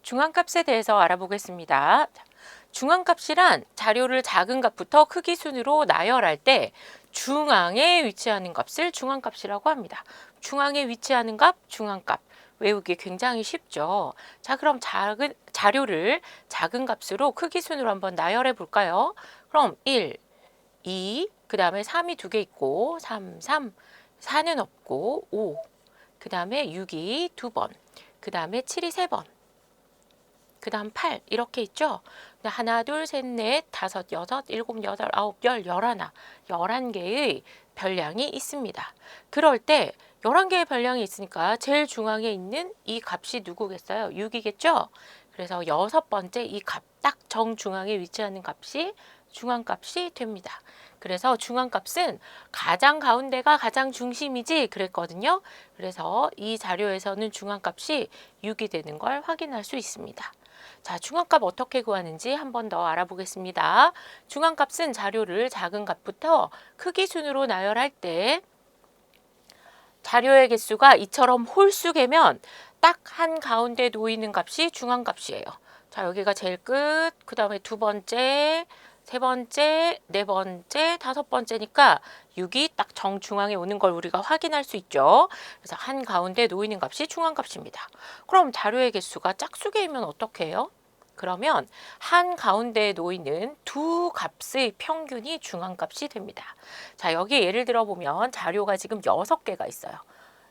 중앙값에 대해서 알아보겠습니다. 중앙값이란 자료를 작은 값부터 크기 순으로 나열할 때 중앙에 위치하는 값을 중앙값이라고 합니다. 중앙에 위치하는 값, 중앙값. 외우기 굉장히 쉽죠. 자, 그럼 자료를 작은 값으로 크기 순으로 한번 나열해 볼까요? 그럼 1, 2, 그 다음에 3이 두 개 있고 3, 4는 없고 5, 그 다음에 6이 두 번, 그 다음에 7이 세 번, 그 다음 8 이렇게 있죠. 하나, 둘, 셋, 넷, 다섯, 여섯, 일곱, 여덟, 아홉, 열, 열하나, 11개의 별량이 있습니다. 그럴 때 11개의 별량이 있으니까 제일 중앙에 있는 이 값이 누구겠어요? 6이겠죠? 그래서 여섯 번째 이 값, 딱 정중앙에 위치하는 값이 중앙값이 됩니다. 그래서 중앙값은 가장 가운데가 가장 중심이지 그랬거든요. 그래서 이 자료에서는 중앙값이 6이 되는 걸 확인할 수 있습니다. 자, 중앙값 어떻게 구하는지 한 번 더 알아보겠습니다. 중앙값은 자료를 작은 값부터 크기 순으로 나열할 때 자료의 개수가 이처럼 홀수개면 딱 한 가운데 놓이는 값이 중앙값이에요. 자, 여기가 제일 끝, 그 다음에 두 번째, 세 번째, 네 번째, 다섯 번째니까 6이 딱 정중앙에 오는 걸 우리가 확인할 수 있죠. 그래서 한 가운데 놓이는 값이 중앙값입니다. 그럼 자료의 개수가 짝수개이면 어떻게 해요? 그러면 한 가운데에 놓이는 두 값의 평균이 중앙값이 됩니다. 자, 여기 예를 들어 보면 자료가 지금 6개가 있어요.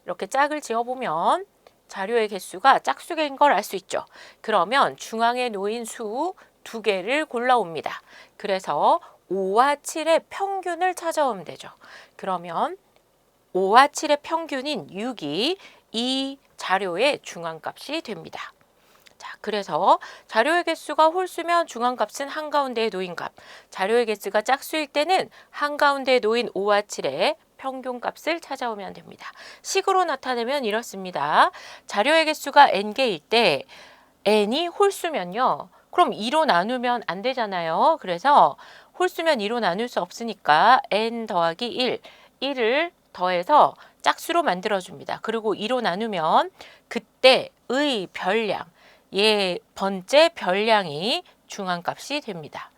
이렇게 짝을 지어보면 자료의 개수가 짝수개인 걸 알 수 있죠. 그러면 중앙에 놓인 수 2개를 골라옵니다. 그래서 5와 7의 평균을 찾아오면 되죠. 그러면 5와 7의 평균인 6이 이 자료의 중앙값이 됩니다. 자, 그래서 자료의 개수가 홀수면 중앙값은 한가운데에 놓인 값, 자료의 개수가 짝수일 때는 한가운데에 놓인 5와 7의 평균값을 찾아오면 됩니다. 식으로 나타내면 이렇습니다. 자료의 개수가 n개일 때 n이 홀수면요. 그럼 2로 나누면 안 되잖아요. 그래서 홀수면 2로 나눌 수 없으니까 n 더하기 1, 1을 더해서 짝수로 만들어줍니다. 그리고 2로 나누면 그때의 별량, 번째 별량이 중앙값이 됩니다.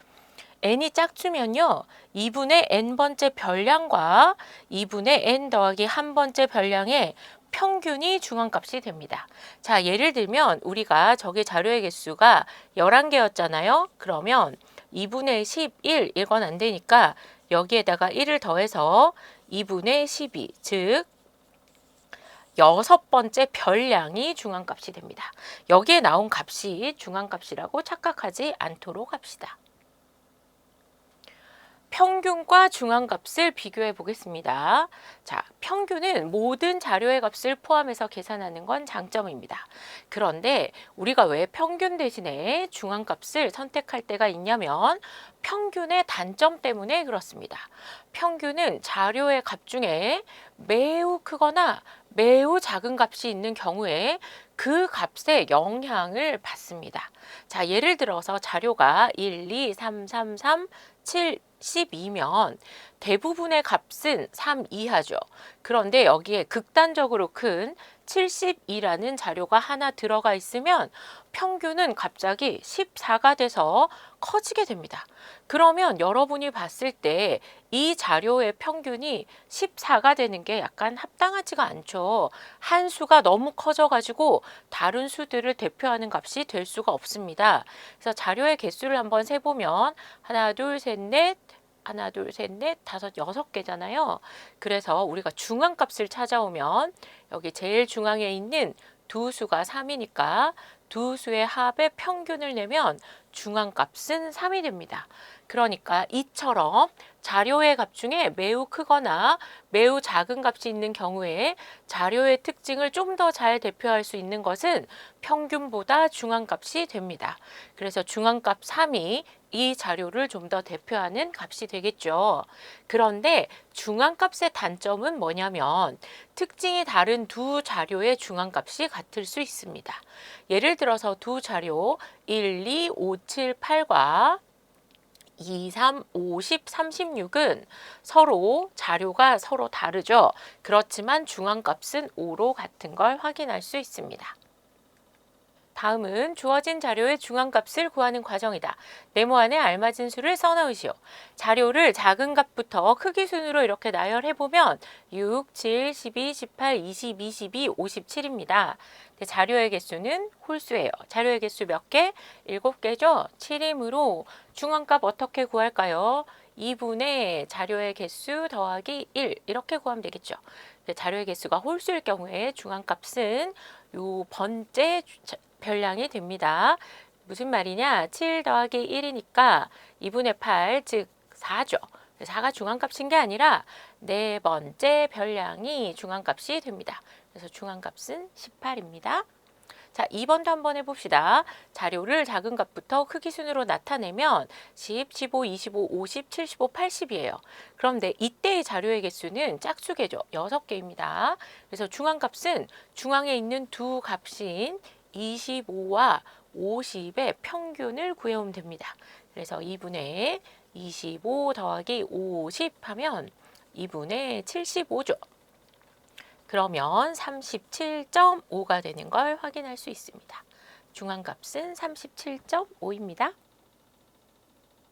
n이 짝수면요. 2분의 n번째 별량과 2분의 n 더하기 1번째 별량의 평균이 중앙값이 됩니다. 자, 예를 들면 우리가 저기 자료의 개수가 11개였잖아요. 그러면 2분의 11 이건 안 되니까 여기에다가 1을 더해서 2분의 12, 즉 여섯 번째 별량이 중앙값이 됩니다. 여기에 나온 값이 중앙값이라고 착각하지 않도록 합시다. 평균과 중앙값을 비교해 보겠습니다. 자, 평균은 모든 자료의 값을 포함해서 계산하는 건 장점입니다. 그런데 우리가 왜 평균 대신에 중앙값을 선택할 때가 있냐면 평균의 단점 때문에 그렇습니다. 평균은 자료의 값 중에 매우 크거나 매우 작은 값이 있는 경우에 그 값에 영향을 받습니다. 자, 예를 들어서 자료가 1, 2, 3, 7, 12면 대부분의 값은 3 이하죠. 그런데 여기에 극단적으로 큰 72라는 자료가 하나 들어가 있으면 평균은 갑자기 14가 돼서 커지게 됩니다. 그러면 여러분이 봤을 때 이 자료의 평균이 14가 되는 게 약간 합당하지가 않죠. 한 수가 너무 커져가지고 다른 수들을 대표하는 값이 될 수가 없습니다. 그래서 자료의 개수를 한번 세보면 하나, 둘, 셋, 넷, 하나, 둘, 셋, 넷, 다섯, 6개잖아요. 그래서 우리가 중앙값을 찾아오면 여기 제일 중앙에 있는 두 수가 3이니까 두 수의 합의 평균을 내면 중앙값은 3이 됩니다. 그러니까 이처럼 자료의 값 중에 매우 크거나 매우 작은 값이 있는 경우에 자료의 특징을 좀 더 잘 대표할 수 있는 것은 평균보다 중앙값이 됩니다. 그래서 중앙값 3이 이 자료를 좀 더 대표하는 값이 되겠죠. 그런데 중앙값의 단점은 뭐냐면 특징이 다른 두 자료의 중앙값이 같을 수 있습니다. 예를 들어서 두 자료 1, 2, 5, 7, 8과 2, 3, 5, 10, 36은 자료가 서로 다르죠. 그렇지만 중앙값은 5로 같은 걸 확인할 수 있습니다. 다음은 주어진 자료의 중앙값을 구하는 과정이다. 네모 안에 알맞은 수를 써넣으시오. 자료를 작은 값부터 크기 순으로 이렇게 나열해보면 6, 7, 12, 18, 20, 22, 57입니다. 자료의 개수는 홀수예요. 자료의 개수 몇 개? 7개죠? 7이므로 중앙값 어떻게 구할까요? 2분의 자료의 개수 더하기 1 이렇게 구하면 되겠죠. 자료의 개수가 홀수일 경우에 중앙값은 요 번째 별량이 됩니다. 무슨 말이냐? 7 더하기 1이니까 2분의 8, 즉 4죠. 4가 중앙값인 게 아니라 네 번째 별량이 중앙값이 됩니다. 그래서 중앙값은 18입니다. 자, 2번도 한번 해봅시다. 자료를 작은 값부터 크기 순으로 나타내면 10, 15, 25, 50, 75, 80이에요. 그런데 이때의 자료의 개수는 짝수개죠. 6개입니다. 그래서 중앙값은 중앙에 있는 두 값인 25와 50의 평균을 구해오면 됩니다. 그래서 2분의 25 더하기 50 하면 2분의 75죠. 그러면 37.5가 되는 걸 확인할 수 있습니다. 중앙값은 37.5입니다.